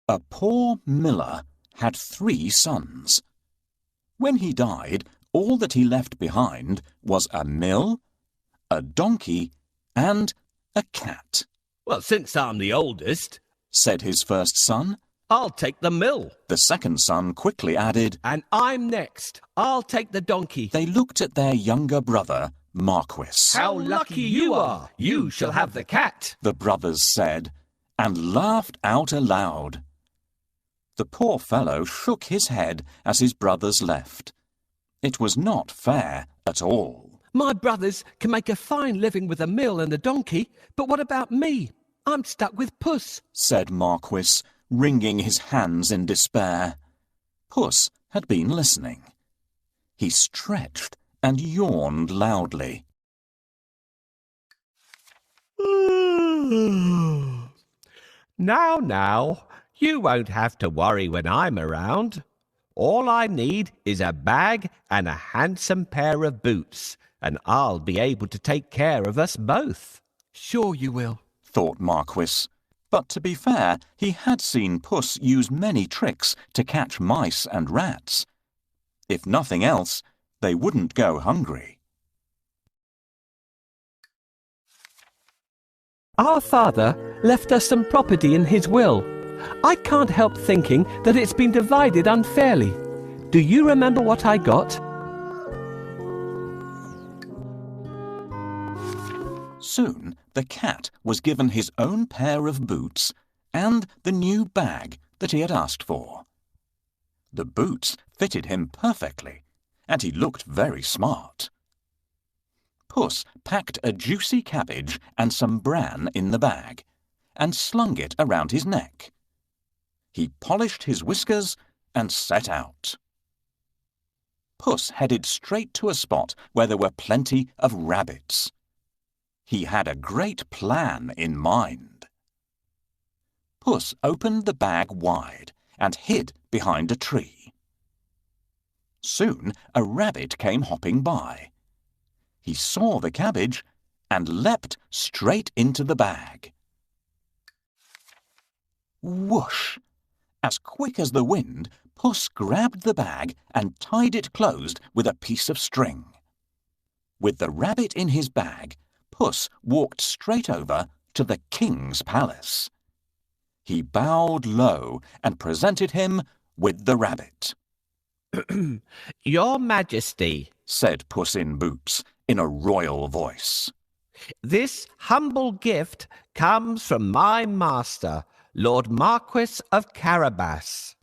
A poor miller had 3 sons. When he died, all that he left behind was a mill, a donkey, and a cat. "Well, since I'm the oldest," said his first son. "I'll take the mill." The second son quickly added, "And I'm next. I'll take the donkey." They looked at their younger brother, Marquis. "How lucky you are! You shall have the cat," the brothers said, and laughed out aloud. The poor fellow shook his head as his brothers left. It was not fair at all. "My brothers can make a fine living with the mill and the donkey, but what about me? I'm stuck with Puss," said Marquis, wringing his hands in despair. Puss had been listening. He stretched and yawned loudly. Now, you won't have to worry when I'm around. All I need is a bag and a handsome pair of boots, and I'll be able to take care of us both." "Sure you will," thought Marquis. But to be fair, he had seen Puss use many tricks to catch mice and rats. If nothing else, they wouldn't go hungry. "Our father left us some property in his will. I can't help thinking that it's been divided unfairly. Do you remember what I got?" Soon the cat was given his own pair of boots and the new bag that he had asked for. The boots fitted him perfectly, and he looked very smart. Puss packed a juicy cabbage and some bran in the bag, and slung it around his neck. He polished his whiskers and set out. Puss headed straight to a spot where there were plenty of rabbits. He had a great plan in mind. Puss opened the bag wide and hid behind a tree. Soon a rabbit came hopping by. He saw the cabbage and leapt straight into the bag. Whoosh! As quick as the wind, Puss grabbed the bag and tied it closed with a piece of string. With the rabbit in his bag, Puss walked straight over to the king's palace. He bowed low and presented him with the rabbit. "Your Majesty," said Puss in Boots in a royal voice, "this humble gift comes from my master, Lord Marquis of Carabas."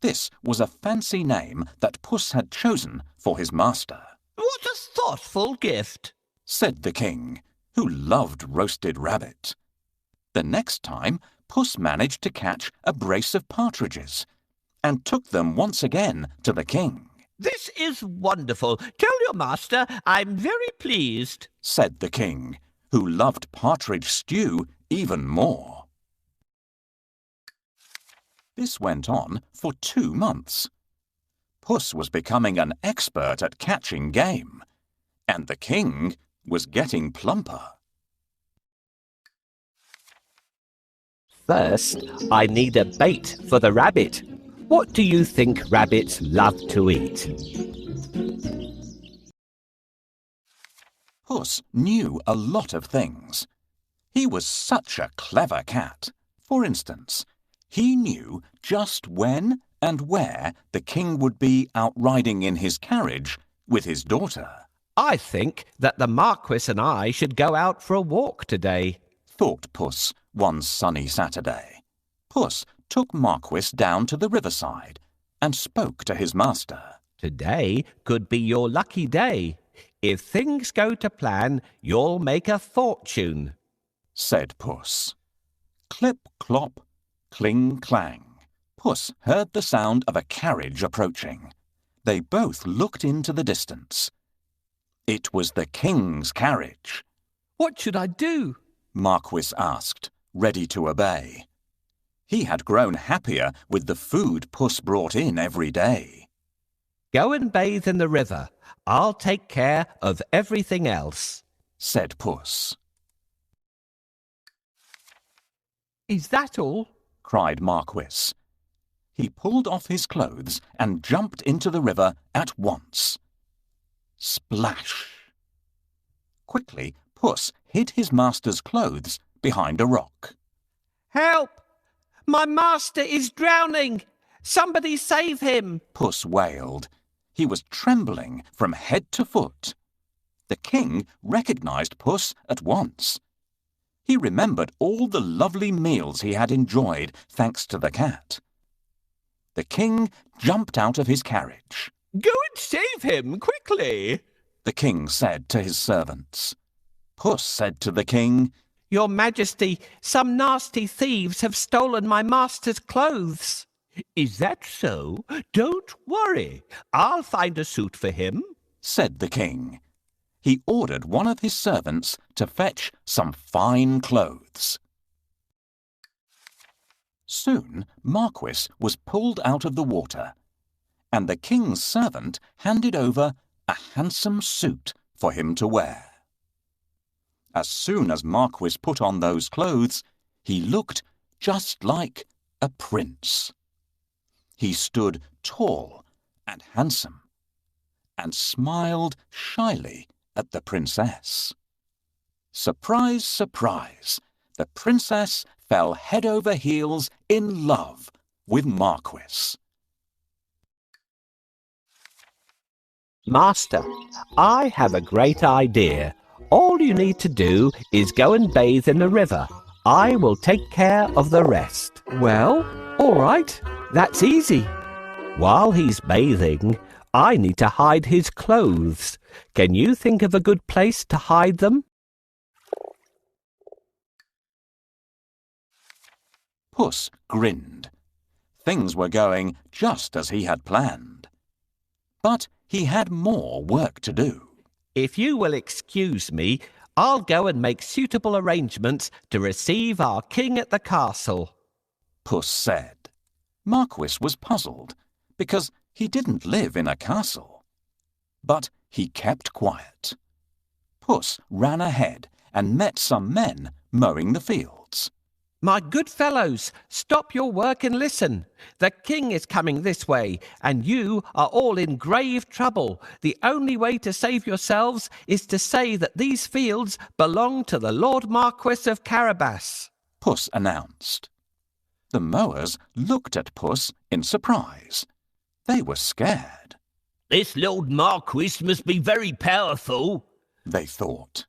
This was a fancy name that Puss had chosen for his master. "What a thoughtful gift," said the king, who loved roasted rabbit. The next time, Puss managed to catch a brace of partridges and took them once again to the king. "This is wonderful. Tell your master I'm very pleased," said the king, who loved partridge stew even more. This went on for 2 months. Puss was becoming an expert at catching game, and the king was getting plumper. "First, I need a bait for the rabbit. What do you think rabbits love to eat?" Puss knew a lot of things. He was such a clever cat. For instance, he knew just when and where the king would be out riding in his carriage with his daughter. "I think that the Marquis and I should go out for a walk today," thought Puss one sunny Saturday. Puss took Marquis down to the riverside and spoke to his master. "Today could be your lucky day. If things go to plan, you'll make a fortune," said Puss. Clip, clop, cling, clang. Puss heard the sound of a carriage approaching. They both looked into the distance. It was the king's carriage. "What should I do?" Marquis asked, ready to obey. He had grown happier with the food Puss brought in every day. "Go and bathe in the river. I'll take care of everything else," said Puss. "Is that all?" cried Marquis. He pulled off his clothes and jumped into the river at once. Splash! Quickly, Puss hid his master's clothes behind a rock. Help! My master is drowning! Somebody save him! Puss wailed. He was trembling from head to foot. The king recognized Puss at once. He remembered all the lovely meals he had enjoyed thanks to the cat. The king jumped out of his carriage. Go and save him, quickly! The king said to his servants. Puss said to the king, Your Majesty, some nasty thieves have stolen my master's clothes. Is that so? Don't worry. I'll find a suit for him, said the king. He ordered one of his servants to fetch some fine clothes. Soon Marquis was pulled out of the water, and the king's servant handed over a handsome suit for him to wear. As soon as Marquis put on those clothes, he looked just like a prince. He stood tall and handsome, and smiled shyly at the princess. Surprise, surprise, the princess fell head over heels in love with Marquis. Master, I have a great idea. All you need to do is go and bathe in the river. I will take care of the rest. Well, all right. That's easy. While he's bathing, I need to hide his clothes. Can you think of a good place to hide them? Puss grinned. Things were going just as he had planned. But he had more work to do. If you will excuse me, I'll go and make suitable arrangements to receive our king at the castle, Puss said. Marquis was puzzled because he didn't live in a castle. But he kept quiet. Puss ran ahead and met some men mowing the fields. My good fellows, stop your work and listen. The king is coming this way, and you are all in grave trouble. The only way to save yourselves is to say that these fields belong to the Lord Marquis of Carabas, Puss announced. The mowers looked at Puss in surprise. They were scared. This Lord Marquis must be very powerful, they thought.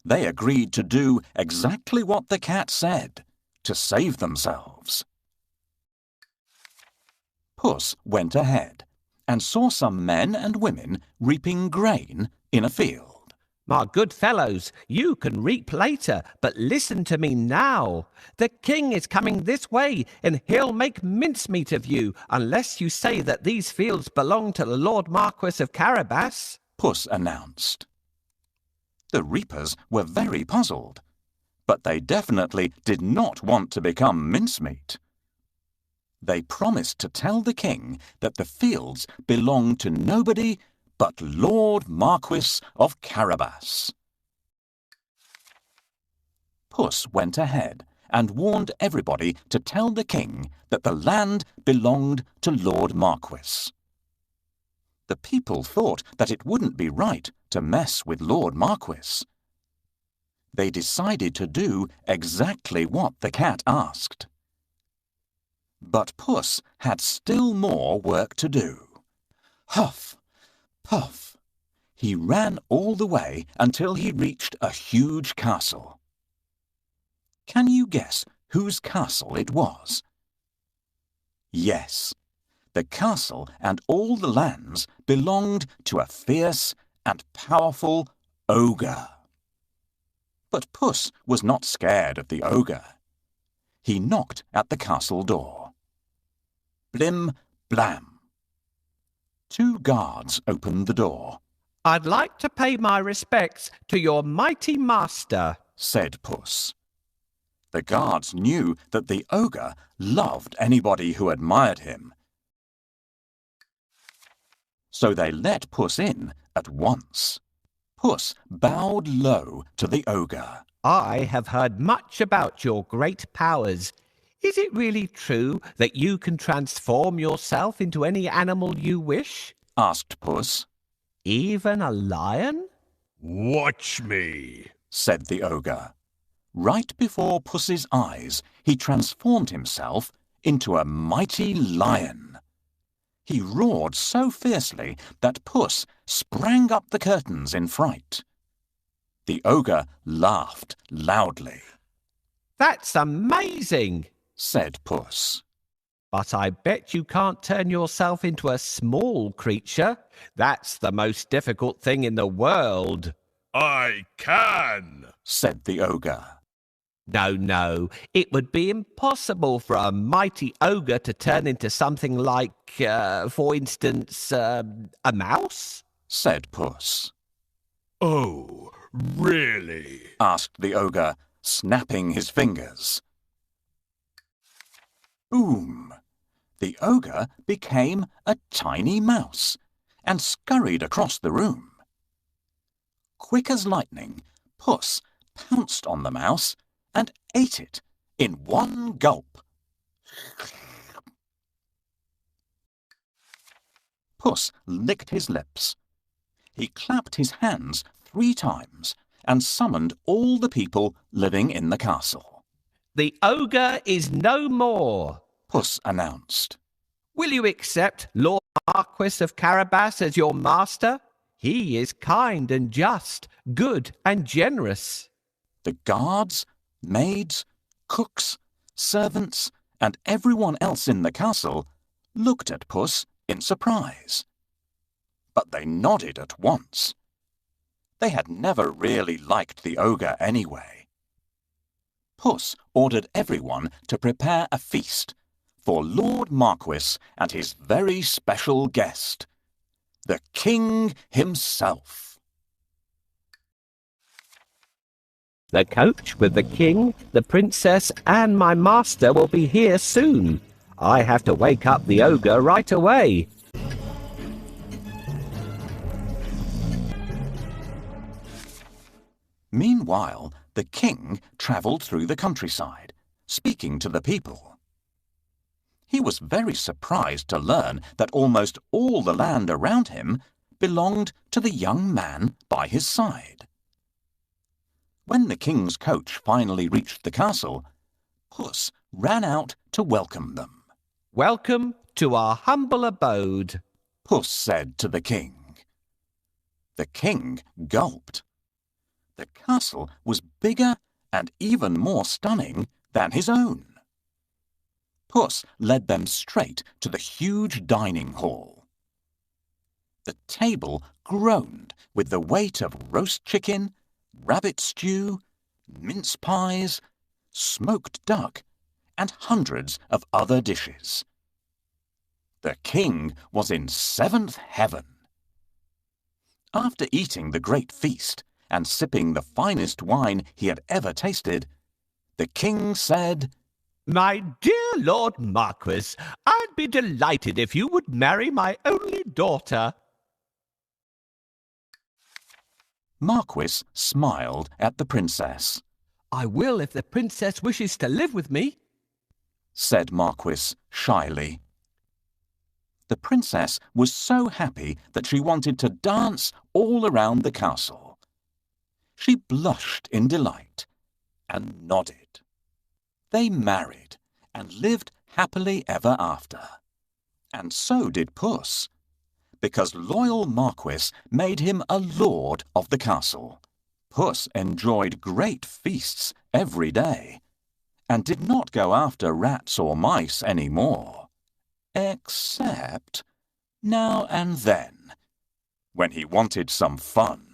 They agreed to do exactly what the cat said, to save themselves. Puss went ahead and saw some men and women reaping grain in a field. My good fellows, you can reap later, but listen to me now. The king is coming this way, and he'll make mincemeat of you unless you say that these fields belong to the Lord Marquis of Carabas, Puss announced. The reapers were very puzzled, but they definitely did not want to become mincemeat. They promised to tell the king that the fields belonged to nobody but Lord Marquis of Carabas. Puss went ahead and warned everybody to tell the king that the land belonged to Lord Marquis. The people thought that it wouldn't be right to mess with Lord Marquis. They decided to do exactly what the cat asked. But Puss had still more work to do. Huff! Puff! He ran all the way until he reached a huge castle. Can you guess whose castle it was? Yes, the castle and all the lands belonged to a fierce and powerful ogre. But Puss was not scared of the ogre. He knocked at the castle door. Blim, blam. 2 guards opened the door. I'd like to pay my respects to your mighty master, said Puss. The guards knew that the ogre loved anybody who admired him. So they let Puss in at once. Puss bowed low to the ogre. I have heard much about your great powers. Is it really true that you can transform yourself into any animal you wish? asked Puss. Even a lion? Watch me, said the ogre. Right before Puss's eyes, he transformed himself into a mighty lion. He roared so fiercely that Puss sprang up the curtains in fright. The ogre laughed loudly. That's amazing, said Puss. but I bet you can't turn yourself into a small creature. That's the most difficult thing in the world. I can, said the ogre. No, it would be impossible for a mighty ogre to turn into something like, for instance, a mouse? said Puss. Oh, really? asked the ogre, snapping his fingers. Boom! The ogre became a tiny mouse and scurried across the room. Quick as lightning, Puss pounced on the mouse and ate it in one gulp. Puss licked his lips. He clapped his hands 3 times and summoned all the people living in the castle. The ogre is no more, Puss announced. Will you accept Lord Marquis of Carabas as your master? He is kind and just, good and generous. The guards, maids, cooks, servants, and everyone else in the castle looked at Puss in surprise. But they nodded at once. They had never really liked the ogre anyway. Puss ordered everyone to prepare a feast for Lord Marquis and his very special guest, the king himself. The coach with the king, the princess, and my master will be here soon. I have to wake up the ogre right away. Meanwhile, the king travelled through the countryside, speaking to the people. He was very surprised to learn that almost all the land around him belonged to the young man by his side. When the king's coach finally reached the castle, Puss ran out to welcome them. Welcome to our humble abode, Puss said to the king. The king gulped. The castle was bigger and even more stunning than his own. Puss led them straight to the huge dining hall. The table groaned with the weight of roast chicken, rabbit stew, mince pies, smoked duck, and hundreds of other dishes. The king was in 7th heaven. After eating the great feast and sipping the finest wine he had ever tasted, the king said, My dear Lord Marquis, I'd be delighted if you would marry my only daughter. Marquis smiled at the princess. I will if the princess wishes to live with me, said Marquis shyly. The princess was so happy that she wanted to dance all around the castle. She blushed in delight and nodded. They married and lived happily ever after. And so did Puss, because loyal Marquis made him a lord of the castle. Puss enjoyed great feasts every day and did not go after rats or mice any more, except now and then, when he wanted some fun.